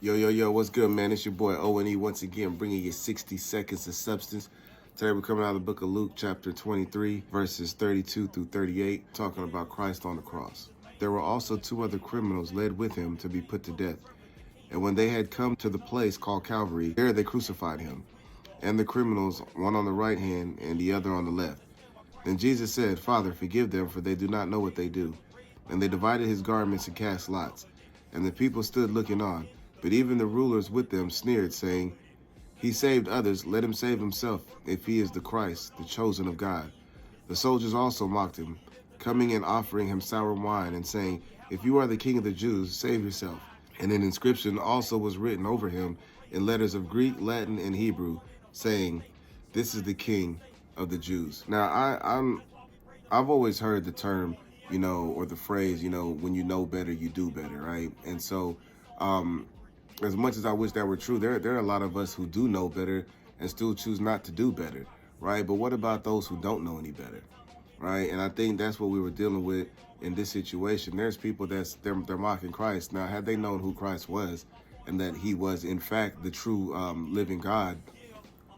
Yo, what's good, man? It's your boy O.N.E once again, bringing you 60 seconds of substance. Today we're coming out of the book of Luke, chapter 23, verses 32 through 38, talking about Christ on the cross. There were also two other criminals led with him to be put to death. And when they had come to the place called Calvary, there they crucified him, and the criminals, one on the right hand and the other on the left. Then Jesus said, Father, forgive them, for they do not know what they do. And they divided his garments and cast lots. And the people stood looking on. But even the rulers with them sneered, saying, He saved others, let him save himself, if he is the Christ, the chosen of God. The soldiers also mocked him, coming and offering him sour wine, and saying, If you are the king of the Jews, save yourself. And an inscription also was written over him in letters of Greek, Latin, and Hebrew, saying, This is the King of the Jews. Now, I've always heard the term, or the phrase, when you know better, you do better, right? And so, as much as I wish that were true, there are a lot of us who do know better and still choose not to do better, right? But what about those who don't know any better, right? And I think that's what we were dealing with in this situation. There's people they're mocking Christ. Now, had they known who Christ was and that he was, in fact, the true living God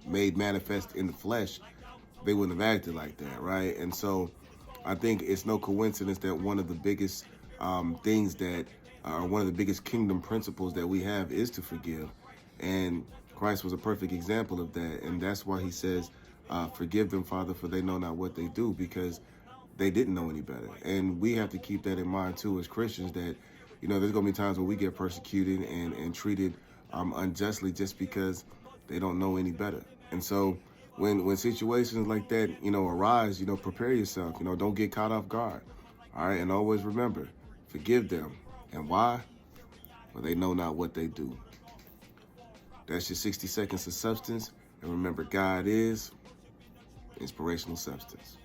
made manifest in the flesh, they wouldn't have acted like that, right? And so I think it's no coincidence that one of the biggest things that one of the biggest kingdom principles that we have is to forgive. And Christ was a perfect example of that. And that's why he says, forgive them, Father, for they know not what they do, because they didn't know any better. And we have to keep that in mind, too, as Christians, that, there's going to be times when we get persecuted and treated unjustly just because they don't know any better. And so when situations like that, arise, prepare yourself, don't get caught off guard. All right. And always remember, forgive them. And why? Well, they know not what they do. That's your 60 seconds of substance. And remember, God is inspirational substance.